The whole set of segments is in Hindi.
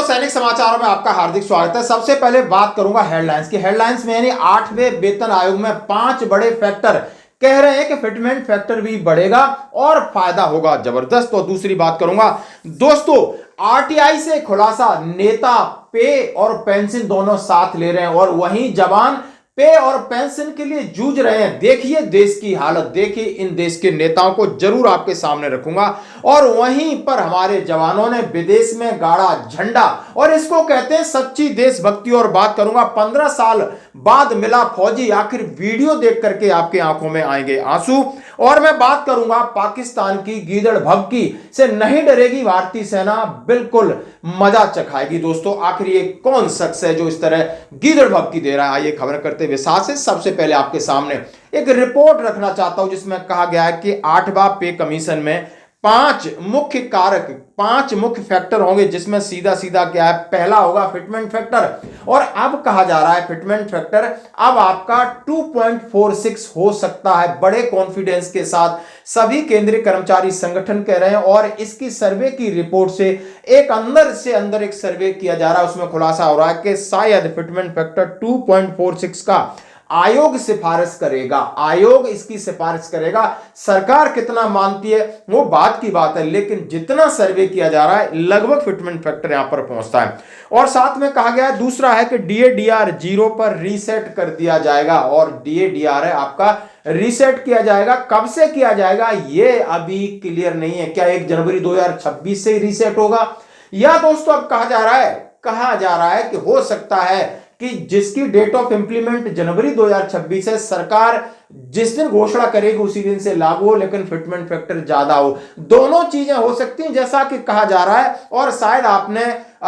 दोस्तों, सैनिक समाचारों में आपका हार्दिक स्वागत है। सबसे पहले बात करूंगा हेडलाइंस की। हेडलाइंस में यानी 8वें वेतन आयोग में 5 बड़े फैक्टर कह रहे हैं कि फिटमेंट फैक्टर भी बढ़ेगा और फायदा होगा जबरदस्त। तो दूसरी बात करूंगा दोस्तों, आरटीआई से खुलासा, नेता पे और पेंशन दोनों साथ ले रहे हैं और वहीं जवान पे और पेंशन के लिए जूझ रहे हैं। देखिए देश की हालत, देखिए इन देश के नेताओं को जरूर आपके सामने रखूंगा। और वहीं पर हमारे जवानों ने विदेश में गाड़ा झंडा और इसको कहते हैं सच्ची देशभक्ति। और बात करूंगा 15 साल बाद मिला फौजी, आखिर वीडियो देख करके आपके आंखों में आएंगे आंसू। और मैं बात करूंगा पाकिस्तान की गीदड़ भभकी से नहीं डरेगी भारतीय सेना, बिल्कुल मजा चखाएगी। दोस्तों आखिर ये कौन शख्स है जो इस तरह गीदड़ भभकी दे रहा है, आइए खबर करते विस्तार से। सबसे पहले आपके सामने एक रिपोर्ट रखना चाहता हूं जिसमें कहा गया है कि 8वां पे कमीशन में 5 मुख्य कारक, 5 मुख्य फैक्टर होंगे, जिसमें सीधा सीधा क्या है, पहला होगा फिटमेंट फैक्टर। और अब कहा जा रहा है फिटमेंट फैक्टर अब आपका 2.46 हो सकता है, बड़े कॉन्फिडेंस के साथ सभी केंद्रीय कर्मचारी संगठन कह रहे हैं। और इसकी सर्वे की रिपोर्ट से एक अंदर से अंदर एक सर्वे किया जा रहा है, उसमें खुलासा हो रहा है कि शायद फिटमेंट फैक्टर 2.46 का आयोग सिफारिश करेगा, आयोग इसकी सिफारिश करेगा। सरकार कितना मानती है वो बात की बात है, लेकिन जितना सर्वे किया जा रहा है लगभग फिटमेंट फैक्टर यहां पर पहुंचता है। और साथ में कहा गया है दूसरा है कि डीएडीआर 0 पर रीसेट कर दिया जाएगा। और डीएडीआर है आपका रीसेट किया जाएगा, कब से किया जाएगा ये अभी क्लियर नहीं है। क्या 1 जनवरी 2026 से रीसेट होगा, या दोस्तों अब कहा जा रहा है कि हो सकता है कि जिसकी डेट ऑफ इंप्लीमेंट जनवरी 2026 है, सरकार जिस दिन घोषणा करेगी उसी दिन से लागू हो, लेकिन फिटमेंट फैक्टर ज्यादा हो। दोनों चीजें हो सकती हैं जैसा कि कहा जा रहा है। और शायद आपने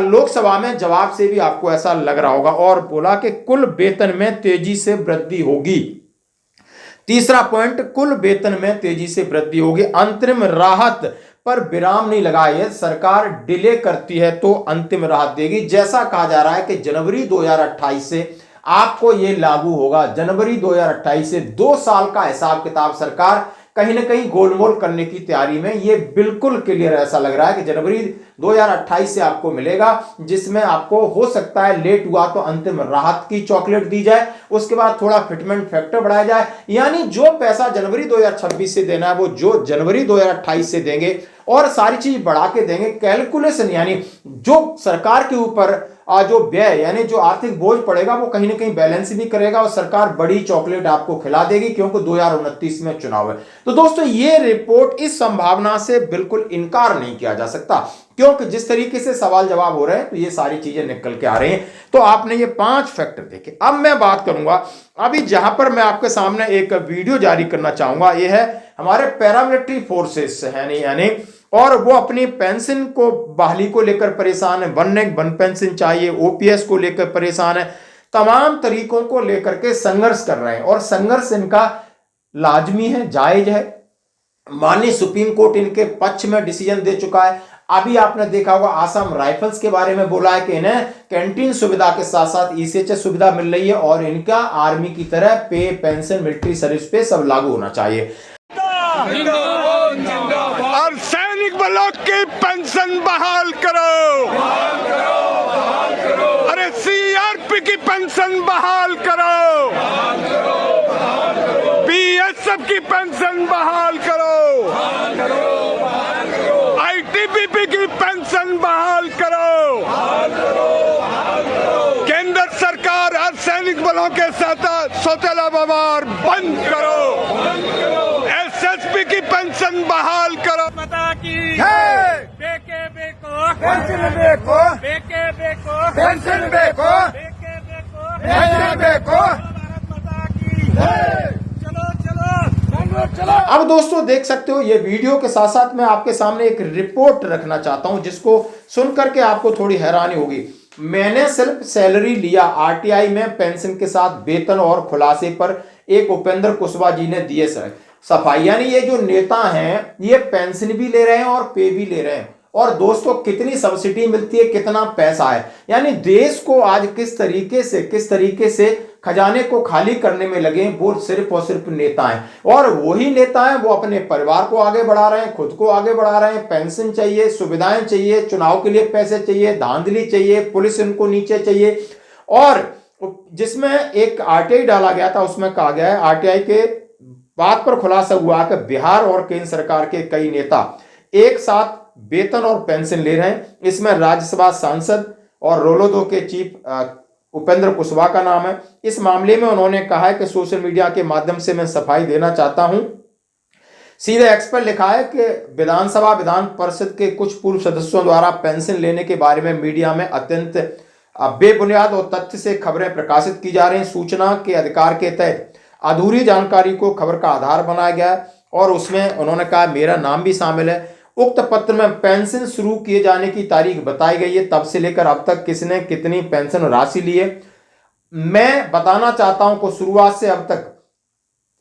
लोकसभा में जवाब से भी आपको ऐसा लग रहा होगा। और बोला कि कुल वेतन में तेजी से वृद्धि होगी। तीसरा पॉइंट, कुल वेतन में तेजी से वृद्धि होगी। अंतरिम राहत पर विराम नहीं लगा, ये सरकार डिले करती है तो अंतिम राहत देगी। जैसा कहा जा रहा है कि जनवरी 2028 से आपको ये लागू होगा। जनवरी 2028 से 2 साल का हिसाब किताब सरकार कहीं ना कहीं गोलमोल करने की तैयारी में, ये बिल्कुल क्लियर ऐसा लग रहा है कि जनवरी 2028 से आपको मिलेगा, जिसमें आपको हो सकता है लेट हुआ तो अंतिम राहत की चॉकलेट दी जाए, उसके बाद थोड़ा फिटमेंट फैक्टर बढ़ाया जाए। यानी जो पैसा जनवरी 2026 से देना है वो जो जनवरी 2028 से देंगे और सारी चीज बढ़ा के देंगे। कैलकुलेशन यानी जो सरकार के ऊपर जो व्यय यानी जो आर्थिक बोझ पड़ेगा वो कहीं ना कहीं बैलेंस भी करेगा और सरकार बड़ी चॉकलेट आपको खिला देगी, क्योंकि 2029 में चुनाव है। तो दोस्तों ये रिपोर्ट इस संभावना से बिल्कुल इनकार नहीं किया जा सकता, क्योंकि जिस तरीके से सवाल जवाब हो रहे हैं तो ये सारी चीजें निकल के आ रही हैं। तो आपने ये 5 फैक्टर देखे। अब मैं बात करूंगा, अभी जहां पर मैं आपके सामने एक वीडियो जारी करना चाहूंगा, ये है हमारे पैरामिलिट्री फोर्सेस है यानी, और वो अपनी पेंशन को बहाली को लेकर परेशान है। 1 पेंशन चाहिए, ओपीएस को लेकर परेशान है, तमाम तरीकों को लेकर के संघर्ष कर रहे हैं। और संघर्ष इनका लाजमी है, जायज है। माननीय सुप्रीम कोर्ट इनके पक्ष में डिसीजन दे चुका है। अभी आपने देखा होगा आसाम राइफल्स के बारे में बोला है कि इन्हें कैंटीन सुविधा के साथ साथ ईसीएचएस सुविधा मिल रही है और इनका आर्मी की तरह पे, पेंशन, मिलिट्री सर्विस पे सब लागू होना चाहिए। और सैनिक बलों की पेंशन बहाल करो, अरे सीआरपी की पेंशन बहाल करो, बीएसएफ की पेंशन बहाल करो, आईटीबीपी की पेंशन बहाल करो। केंद्र सरकार अर्धसैनिक बलों के साथ सौतेला व्यवहार बंद करो, एसएसपी की पेंशन बहाल करो। माता की बेके बेको पेंशन बेको, बेके बेको पेंशन बेको, बेके बेको पेंशन बेको। भारत माता की चलो चलो चलो। अब दोस्तों देख सकते हो ये वीडियो के साथ साथ मैं आपके सामने एक रिपोर्ट रखना चाहता हूं जिसको सुनकर के आपको थोड़ी हैरानी होगी। मैंने सिर्फ सैलरी लिया, आरटीआई में पेंशन के साथ वेतन और खुलासे पर एक उपेंद्र कुशवाहा जी ने दिए सफाई। यानी ये जो नेता हैं ये पेंशन भी ले रहे हैं और पे भी ले रहे हैं और दोस्तों कितनी सब्सिडी मिलती है, कितना पैसा है। यानी देश को आज किस तरीके से खजाने को खाली करने में लगे वो सिर्फ और सिर्फ नेता हैं, और वही नेता हैं वो अपने परिवार को आगे बढ़ा रहे हैं, खुद को आगे बढ़ा रहे हैं। पेंशन चाहिए, सुविधाएं चाहिए, चुनाव के लिए पैसे चाहिए, धांधली चाहिए, पुलिस इनको नीचे चाहिए। और जिसमें एक आरटीआई डाला गया था, उसमें कहा गया है, आरटीआई के बात पर खुलासा हुआ कि बिहार और केंद्र सरकार के कई नेता एक साथ वेतन और पेंशन ले रहे हैं। इसमें राज्यसभा सांसद और रोलोदो के चीफ उपेंद्र कुशवाहा का नाम है। इस मामले में उन्होंने कहा है कि सोशल मीडिया के माध्यम से मैं सफाई देना चाहता हूं। सीधे एक्स पर लिखा है कि विधानसभा विधान परिषद के कुछ पूर्व सदस्यों द्वारा पेंशन लेने के बारे में मीडिया में अत्यंत बेबुनियाद और तथ्य से खबरें प्रकाशित की जा रही हैं। सूचना के अधिकार के तहत अधूरी जानकारी को खबर का आधार बनाया गया है, और उसमें उन्होंने कहा मेरा नाम भी शामिल है। उक्त पत्र में पेंशन शुरू किए जाने की तारीख बताई गई है, तब से लेकर अब तक किसने कितनी पेंशन राशि ली है। मैं बताना चाहता हूं कि शुरुआत से अब तक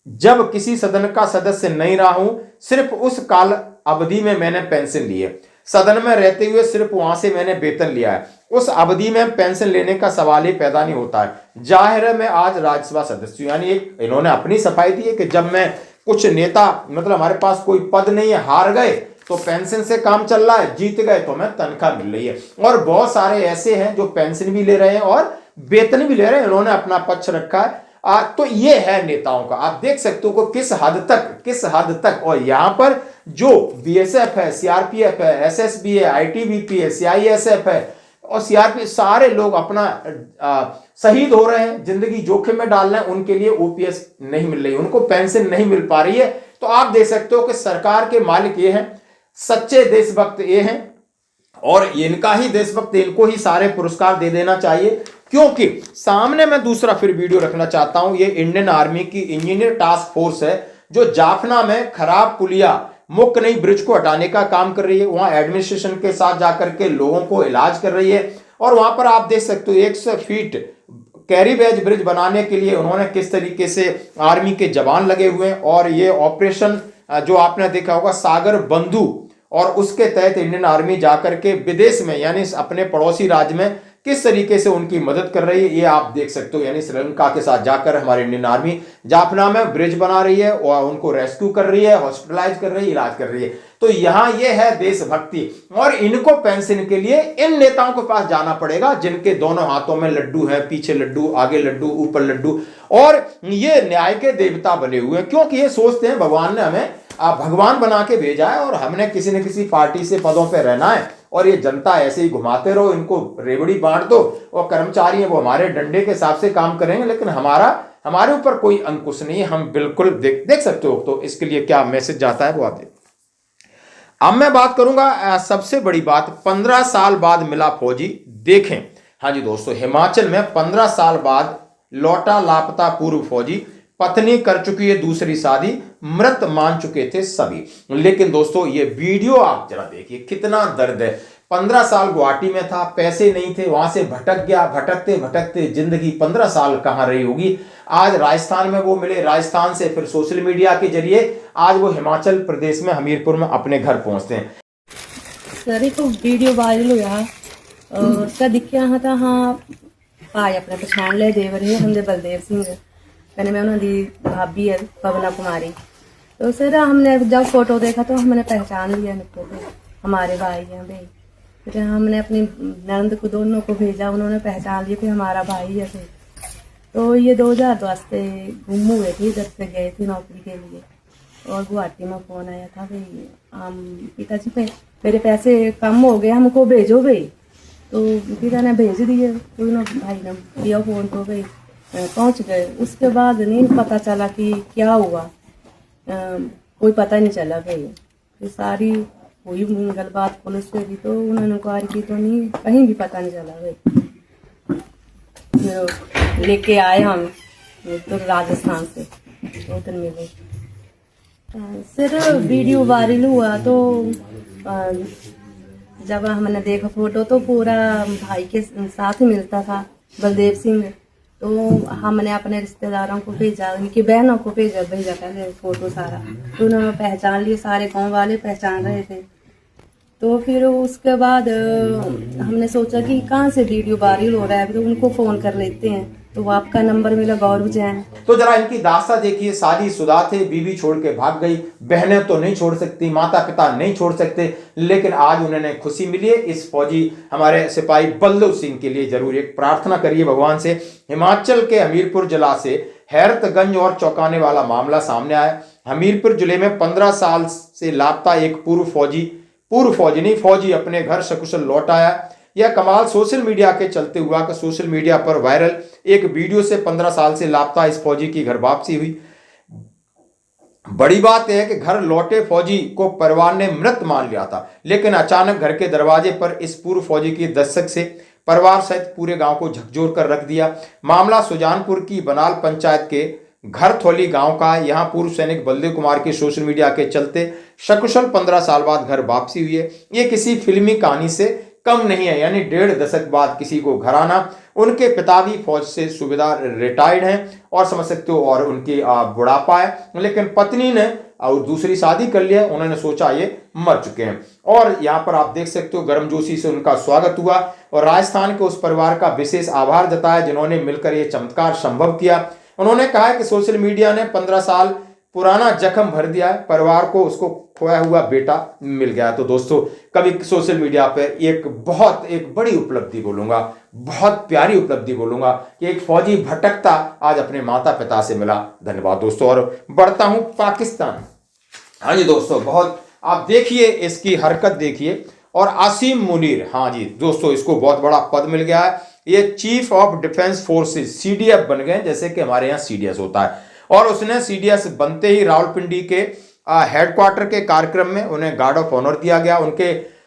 जब किसी सदन का सदस्य नहीं रहा हूं, सिर्फ उस काल अवधि में मैंने पेंशन ली है। सदन में रहते हुए सिर्फ वहां से मैंने वेतन लिया है। उस अवधि में पेंशन लेने का सवाल ही पैदा नहीं होता है। जाहिर है मैं आज राज्यसभा सदस्य हूं। यानी एक इन्होंने अपनी सफाई दी है कि जब मैं कुछ नेता, मतलब हमारे पास कोई पद नहीं है, हार गए तो पेंशन से काम चल रहा है, जीत गए तो मैं तनख्वाह मिल रही है। और बहुत सारे ऐसे हैं जो पेंशन भी ले रहे हैं और वेतन भी ले रहे हैं, इन्होंने अपना पक्ष रखा है। तो ये है नेताओं का। आप देख सकते हो कि किस हद तक। और यहां पर जो बीएसएफ है, सीआरपीएफ है, एसएसबी है, आईटीबीपी है, सीआईएसएफ है और सीआरपी, सारे लोग अपना शहीद हो रहे हैं, जिंदगी जोखिम में डाल रहे हैं। उनके लिए ओपीएस नहीं मिल रही, उनको पेंशन नहीं मिल पा रही है। तो आप देख सकते हो कि सरकार के मालिक ये हैं, सच्चे देशभक्त ये हैं, और इनका ही देशभक्त, इनको ही सारे पुरस्कार दे देना चाहिए। क्योंकि सामने मैं दूसरा फिर वीडियो रखना चाहता हूं। ये इंडियन आर्मी की इंजीनियर टास्क फोर्स है जो जाफना में खराब पुलिया, मुक्कनई ब्रिज को हटाने का काम कर रही है। वहां एडमिनिस्ट्रेशन के साथ जाकर के लोगों को इलाज कर रही है। और वहां पर आप देख सकते हो 100 फीट कैरीबैज ब्रिज बनाने के लिए उन्होंने किस तरीके से आर्मी के जवान लगे हुए हैं। और ये ऑपरेशन जो आपने देखा होगा सागर बंधु, और उसके तहत इंडियन आर्मी जाकर के विदेश में, यानी अपने पड़ोसी राज्य में किस तरीके से उनकी मदद कर रही है, ये आप देख सकते हो। यानी श्रीलंका के साथ जाकर हमारी इंडियन आर्मी जाफना में ब्रिज बना रही है और उनको रेस्क्यू कर रही है, हॉस्पिटलाइज कर रही है, इलाज कर रही है। तो यहां ये है देशभक्ति। और इनको पेंशन के लिए इन नेताओं के पास जाना पड़ेगा जिनके दोनों हाथों में लड्डू है, पीछे लड्डू, आगे लड्डू, ऊपर लड्डू, और ये न्याय के देवता बने हुए हैं। क्योंकि ये सोचते हैं भगवान ने हमें भगवान बना के भेजा है और हमने किसी न किसी पार्टी से पदों पर रहना है, और ये जनता ऐसे ही घुमाते रहो, इनको रेवड़ी बांट दो, और कर्मचारी हैं वो हमारे डंडे के हिसाब से काम करेंगे, लेकिन हमारे ऊपर कोई अंकुश नहीं है। हम बिल्कुल देख सकते हो। तो इसके लिए क्या मैसेज जाता है वो आप देखो। अब मैं बात करूंगा सबसे बड़ी बात, 15 साल बाद मिला फौजी, देखें। हाँ जी दोस्तों, हिमाचल में 15 साल बाद लौटा लापता पूर्व फौजी, पत्नी कर चुकी है दूसरी शादी, मृत मान चुके थे सभी। लेकिन दोस्तों ये वीडियो आप जरा देखिए, कितना दर्द है। 15 साल गुवाहाटी में था, पैसे नहीं थे, वहां से भटक गया, भटकते भटकते जिंदगी 15 साल कहां रही होगी। आज राजस्थान में वो मिले, राजस्थान से फिर सोशल मीडिया के जरिए आज वो हिमाचल प्रदेश में हमीरपुर में अपने घर पहुंचते हैं। सर एक वीडियो वायरल होया उसका दिखिया हाँ था, हाँ भाई अपने पछाण ले देवर है हमने बलदेव सिंह, मैंने मैं उन्होंने भाभी है पवना कुमारी। तो सर हमने जब फोटो देखा तो हमने पहचान लिया इनको, हमारे भाई हैं भाई। फिर हमने अपनी नंद को दोनों को भेजा, उन्होंने पहचान लिया कि हमारा भाई है। फिर तो ये 2010 से गुम हुए थे, इधर से गए थे नौकरी के लिए, और गुवाहाटी में फ़ोन आया था भाई हम पिताजी पे मेरे पैसे कम हो गए, हमको भेजो भाई। तो पिता ने भेज दिए, तो भाई ने दिया फ़ोन, तो भाई पहुंच गए। उसके बाद नहीं पता चला कि क्या हुआ, कोई पता नहीं चला भाई। तो सारी हुई गलबात पुलिस से भी, तो उन्होंने इंक्वायरी की तो नहीं, कहीं भी पता नहीं चला भाई। लेके आए हम तो राजस्थान से, तो उधर मिले। सिर्फ वीडियो वायरल हुआ तो जब हमने देखा फोटो तो पूरा भाई के साथ ही मिलता था बलदेव सिंह। तो हमने अपने रिश्तेदारों को भेजा, उनकी बहनों को भेजा पहले फोटो सारा, तो उन्होंने पहचान लिए, सारे गांव वाले पहचान रहे थे। तो फिर उसके बाद हमने सोचा कि कहाँ से वीडियो वायरल हो रहा है, तो उनको फोन कर लेते हैं, तो आपका नंबर मिला, गौरव जैन। तो जरा इनकी दास्ता देखिए, शादीशुदा थे, बीवी छोड़ के भाग गई, बहनें तो नहीं छोड़ सकती, माता पिता नहीं छोड़ सकते, लेकिन आज उन्हें खुशी मिली है। इस फौजी हमारे सिपाही बल्लभ सिंह के लिए जरूर एक प्रार्थना करिए भगवान से। हिमाचल के हमीरपुर जिला से हैरतगंज और चौंकाने वाला मामला सामने आया। हमीरपुर जिले में 15 साल से लापता एक फौजी अपने घर सकुशल लौट आया। यह कमाल सोशल मीडिया के चलते हुआ कि सोशल मीडिया पर वायरल एक वीडियो से 15 साल से लापता इस फौजी की घर वापसी हुई। बड़ी बात यह है कि घर लौटे फौजी को परिवार ने मृत मान लिया था, लेकिन अचानक घर के दरवाजे पर इस पूर्व फौजी की दस्तक से परिवार सहित पूरे गांव को झकझोर कर रख दिया। मामला सुजानपुर की बनाल पंचायत के घरथौली गांव का है। यहां पूर्व सैनिक बलदेव कुमार के सोशल मीडिया के चलते सकुशल 15 साल बाद घर वापसी हुई है। ये किसी फिल्मी कहानी से कम नहीं है, यानी 1.5 दशक बाद किसी को घर आना। उनके पिता भी फौज से सूबेदार रिटायर्ड हैं और समझ सकते हो, और उनकी बुढ़ापा है, लेकिन पत्नी ने और दूसरी शादी कर लिया। उन्होंने सोचा ये मर चुके हैं, और यहाँ पर आप देख सकते हो गर्मजोशी से उनका स्वागत हुआ और राजस्थान के उस परिवार का विशेष आभार जताया जिन्होंने मिलकर ये चमत्कार संभव किया। उन्होंने कहा कि सोशल मीडिया ने 15 साल पुराना जख्म भर दिया है, परिवार को उसको खोया हुआ बेटा मिल गया। तो दोस्तों, कभी सोशल मीडिया पे एक बड़ी उपलब्धि बोलूंगा, बहुत प्यारी उपलब्धि बोलूंगा कि एक फौजी भटकता आज अपने माता पिता से मिला। धन्यवाद दोस्तों। और बढ़ता हूं पाकिस्तान। हाँ जी दोस्तों, बहुत आप देखिए इसकी हरकत देखिए। और आसिम मुनीर, हाँ जी दोस्तों, इसको बहुत बड़ा पद मिल गया है। ये chief of defence forces CDF बन गए, जैसे कि हमारे यहाँ CDS होता है। और उसने CDS बनते ही रावलपिंडी के हेडक्वार्टर के कार्यक्रम में उन्हें गार्ड ऑफ ऑनर दिया गया।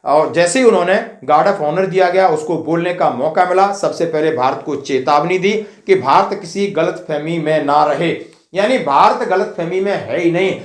और जैसे ही उन्होंने गार्ड ऑफ ऑनर दिया गया, उसको बोलने का मौका मिला। सबसे पहले भारत को चेतावनी दी कि भारत किसी गलतफहमी में ना रहे, यानी भारत गलतफहमी में है ही नहीं।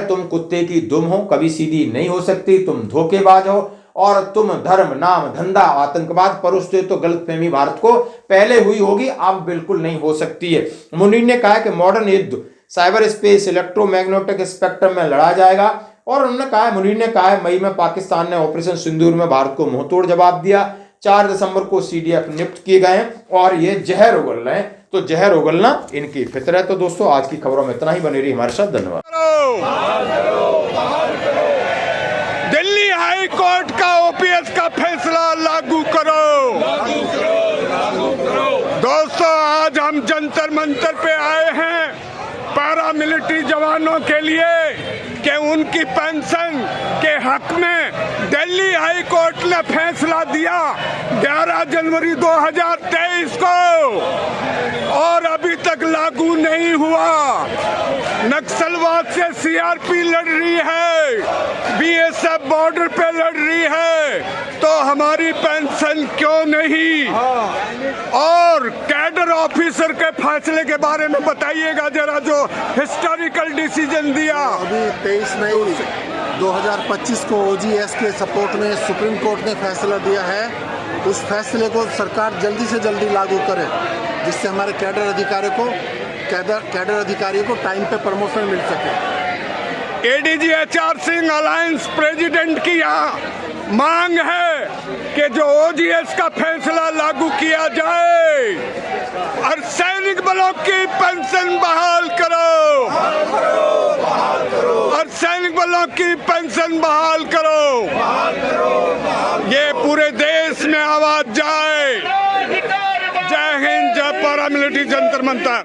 तुम कुत्ते की दुम हो, कभी सीधी नहीं हो सकती, तुम धोखेबाज हो, और तुम धर्म नाम धंधा आतंकवाद परोसते हो, तो गलतफहमी भारत को पहले हुई होगी, अब बिल्कुल नहीं हो सकती है। मुनीर ने कहा कि मॉडर्न युद्ध साइबर स्पेस इलेक्ट्रोमैग्नेटिक स्पेक्ट्रम में लड़ा जाएगा। और मुनीर ने कहा है मई में पाकिस्तान ने ऑपरेशन सिंदूर में भारत को मुंहतोड़ जवाब दिया। 4 दिसंबर को CDF नियुक्त किए गए हैं और ये जहर उगल रहे हैं, तो जहर उगलना इनकी फितर है। तो दोस्तों, आज की खबरों में इतना ही। बने रही हमारे साथ। धन्यवाद। दिल्ली हाई कोर्ट का OPS का फैसला लागू करो। दोस्तों, आज हम जंतर मंतर पे आए हैं पैरामिलिट्री जवानों के लिए कि उनकी पेंशन के हक में दिल्ली हाई कोर्ट ने फैसला दिया 11 जनवरी 2023 को, और अभी तक लागू नहीं हुआ। नक्सलवाद से CRP लड़ रही है, BSF बॉर्डर पे लड़ रही है, तो हमारी पेंशन क्यों नहीं? और कैडर ऑफिसर के फैसले के बारे में बताइएगा जरा, जो हिस्टोरिकल डिसीजन दिया। अभी 23 मई 2025 को OGS के सपोर्ट में सुप्रीम कोर्ट ने फैसला दिया है। उस फैसले को सरकार जल्दी से जल्दी लागू करे, जिससे हमारे कैडर अधिकारियों को टाइम पे प्रमोशन मिल सके। ADG HR Singh alliance president की यहाँ मांग है कि जो OGS का फैसला लागू किया जाए और सैनिक बलों की पेंशन बहाल करो, और सैनिक बलों की पेंशन बहाल करो। ये पूरे देश में आवाज जाए। जय हिंद, जय पैरामिलिट्री जंतर मंतर।